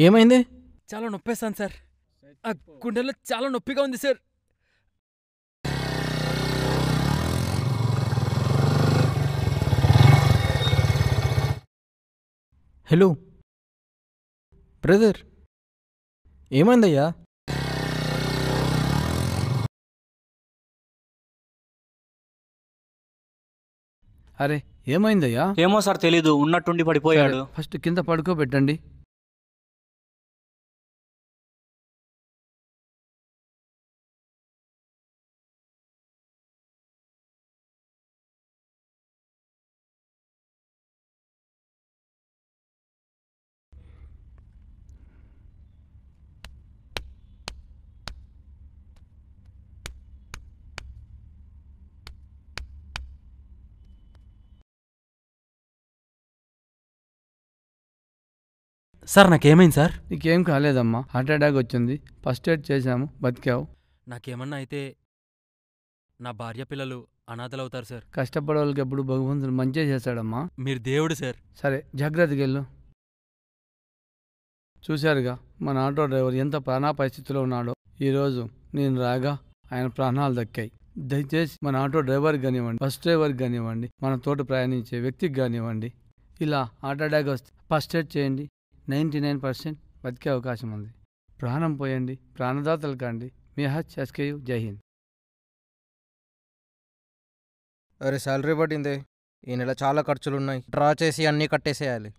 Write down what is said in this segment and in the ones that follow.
ఏమైంది? చాలా నొప్పేస్తాను సార్. ఆ గుండెల్లో చాలా నొప్పిగా ఉంది సార్. హలో బ్రదర్, ఏమైందయ్యా? అరే ఏమైందయ్యా? ఏమో సార్ తెలీదు, ఉన్నట్టుండి పడిపోయాడు. సరే, ఫస్ట్ కింద పడుకోబెట్టండి. సార్ నాకేమైంది సార్? నీకేం కాలేదమ్మా, హార్ట్ అటాక్ వచ్చింది. ఫస్ట్ ఎయిడ్ చేశాము, బతికావు. నాకేమన్నా అయితే నా భార్య పిల్లలు అనాథలవుతారు సార్. కష్టపడే వాళ్ళకి ఎప్పుడు భగవంతుడు మంచిగా చేశాడమ్మా. మీరు దేవుడు సార్. సరే జాగ్రత్తగా వెళ్ళు. చూశారుగా మన ఆటో డ్రైవర్ ఎంత ప్రాణాపాయ స్థితిలో ఉన్నాడో. ఈరోజు నేను రాగా ఆయన ప్రాణాలు దక్కాయి. దయచేసి మన ఆటో డ్రైవర్కి కానివ్వండి, బస్ డ్రైవర్కి కానివ్వండి, మన తోట ప్రయాణించే వ్యక్తికి కానివ్వండి, ఇలా హార్ట్ అటాక్ వస్తే ఫస్ట్ ఎయిడ్ చేయండి. 99% బతికే అవకాశం ఉంది. ప్రాణం పోయండి, ప్రాణదాతలు కాండి. మీ HSKU జై హింద్. అరే శాలరీ పడిందే, ఈ నెల చాలా ఖర్చులున్నాయి. డ్రా చేసి అన్నీ కట్టేసేయాలి.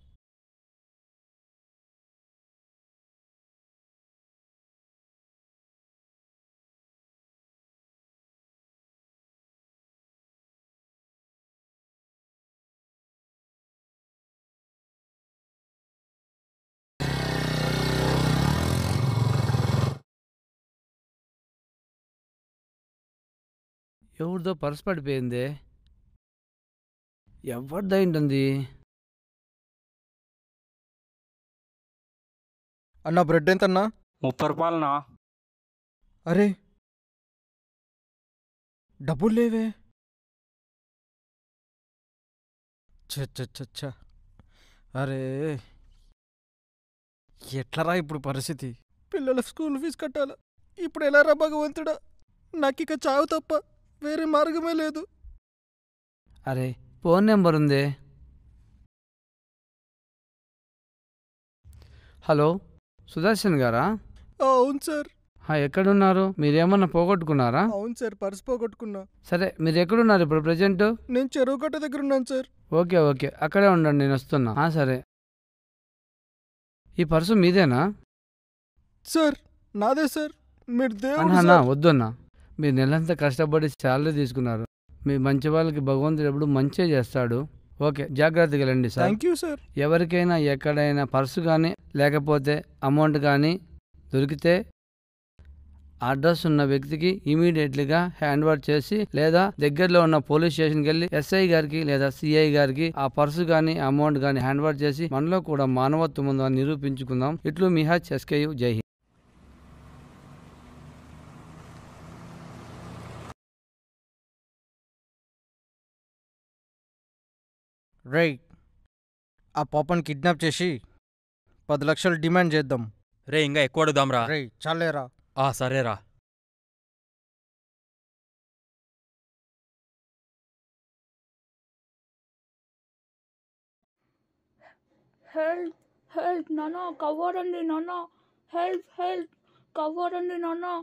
ఎవరిదో పర్స్ పడిపోయిందే, ఎవరిదైంటుంది? అన్నా బ్రెడ్ ఎంతన్నా? 30 రూపాయలనా? అరే డబ్బులు లేవే. చ అరే ఎట్లరా ఇప్పుడు పరిస్థితి? పిల్లల స్కూల్ ఫీజు కట్టాలా, ఇప్పుడు ఎలా రా భగవంతుడా? నాకు ఇక చావు తప్ప వేరే మార్గమే లేదు. అరే ఫోన్ నెంబర్ ఉందే. హలో సుదర్శన్ గారా? అవును సార్. ఎక్కడున్నారు? మీరేమన్నా పోగొట్టుకున్నారా? అవును సార్, పర్స్ పోగొట్టుకున్నా. సరే మీరు ఎక్కడున్నారు ఇప్పుడు ప్రజెంట్? నేను చెరువు కట్ట దగ్గర ఉన్నాను సార్. ఓకే ఓకే, అక్కడే ఉండండి, నేను వస్తున్నా. సరే, ఈ పర్సు మీదేనా? సార్ నాదే సార్, మీరు దేవుడు అన్నా సార్. వద్దన్నా, మీరు నెలంతా కష్టపడి శాలరీ తీసుకున్నారు. మీ మంచి వాళ్ళకి భగవంతుడు ఎప్పుడు మంచిగా చేస్తాడు. ఓకే, జాగ్రత్తగా వెళ్ళండి సార్. Thank you sir. ఎవరికైనా ఎక్కడైనా పర్సు కానీ లేకపోతే అమౌంట్ కానీ దొరికితే అడ్రస్ ఉన్న వ్యక్తికి ఇమీడియట్లీగా హ్యాండ్ ఓవర్ చేసి, లేదా దగ్గరలో ఉన్న పోలీస్ స్టేషన్కి వెళ్ళి SI గారికి లేదా CI గారికి ఆ పర్సు కానీ అమౌంట్ కానీ హ్యాండ్ ఓవర్ చేసి మనలో కూడా మానవత్వం ఉందని నిరూపించుకుందాం. ఇట్లు మీ HSKU జై హింద్. రేయ్, ఆ పాపని కిడ్నాప్ చేసి 10 లక్షలు డిమాండ్ చేద్దాం. రే ఇంకా ఎక్కువ అడుగుదాంరా. రేయ్ చాలేరా. సరేరా. హెల్ప్ హెల్ప్ నాన్న, కవ్వరండి నాన్న, హెల్ప్ హెల్ప్, కవ్వరండి నాన్న.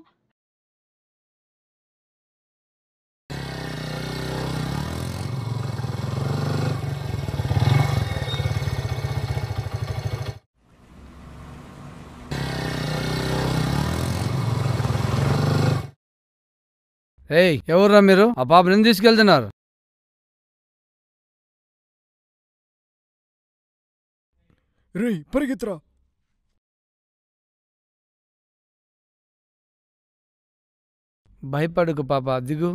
ఏయ్ ఎవర్రా మీరు? ఆ పాపని ఎందుకు తీసుకెళ్తున్నారు? రేయ్ పరిగెత్తురా. భయపడుకు పాప, దిగు.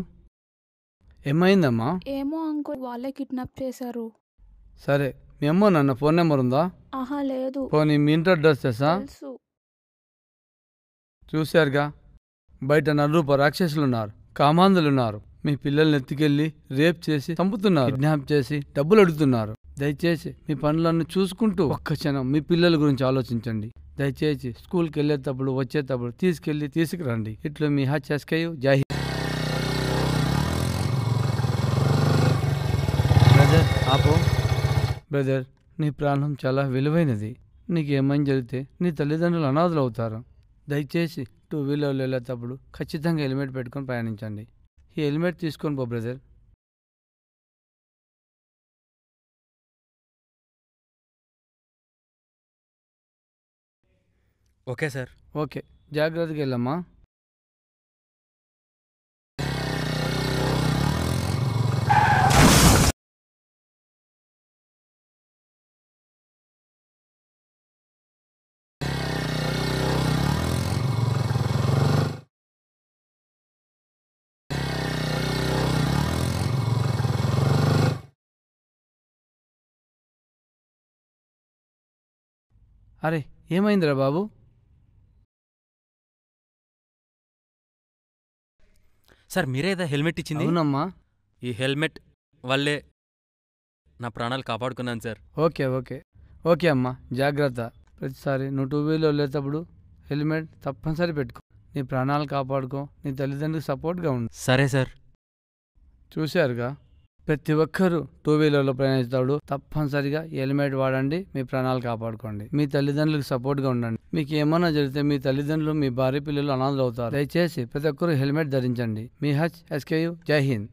ఏమైందమ్మా? ఏమో అంకుల్, వాళ్ళే కిడ్నాప్ చేశారు. సరే, మీ అమ్మ నాన్న ఫోన్ నెంబర్ ఉందా? ఆహా లేదు. పోనీ మీ ఇంటి అడ్రస్ తెలుసా? తెలుసు. చూశారుగా, బయట నలురూప రాక్షసులున్నారు, కామాంధులున్నారు. మీ పిల్లల్ని ఎత్తుకెళ్ళి రేప్ చేసి చంపుతున్నారు, కిడ్నాప్ చేసి డబ్బులు అడుగుతున్నారు. దయచేసి మీ పనులను చూసుకుంటూ ఒక్క క్షణం మీ పిల్లల గురించి ఆలోచించండి. దయచేసి స్కూల్కి వెళ్ళేటప్పుడు వచ్చేటప్పుడు తీసుకురండి. ఇట్లు మీ హెచ్ఎస్కేయు జై హింద్. బ్రదర్ ఆపో. బ్రదర్, నీ ప్రాణం చాలా విలువైనది. నీకేమైనా జరిగితే నీ తల్లిదండ్రులు అనాథలు అవుతారు. దయచేసి 2 వీలర్లో వెళ్ళేటప్పుడు ఖచ్చితంగా హెల్మెట్ పెట్టుకొని ప్రయాణించండి. ఈ హెల్మెట్ తీసుకొని పో బ్రదర్. Okay sir. ఓకే, జాగ్రత్తగా వెళ్ళమ్మా. అరే, ఏమైందిరా బాబు? సార్ మీరేదా హెల్మెట్ ఇచ్చింది? అవునమ్మా. ఈ హెల్మెట్ వల్లే నా ప్రాణాలు కాపాడుకున్నాను సార్. ఓకే ఓకే ఓకే అమ్మా, జాగ్రత్త. ప్రతిసారి నువ్వు 2 వీలర్ వెళ్ళేటప్పుడు హెల్మెట్ తప్పనిసరి పెట్టుకో. నీ ప్రాణాలు కాపాడుకో. నీ తల్లిదండ్రులకు సపోర్ట్గా ఉండు. సరే సార్. చూశారుగా, ప్రతి ఒక్కరూ 2 వీలర్లో ప్రయాణిస్తాడు. తప్పనిసరిగా హెల్మెట్ వాడండి. మీ ప్రాణాలు కాపాడుకోండి. మీ తల్లిదండ్రులకు సపోర్ట్గా ఉండండి. మీకు ఏమన్నా జరిగితే మీ తల్లిదండ్రులు, మీ భార్య పిల్లలు అనాథలు అవుతారు. దయచేసి ప్రతి ఒక్కరూ హెల్మెట్ ధరించండి. మీ హెచ్ఎస్కేయు జై హింద్.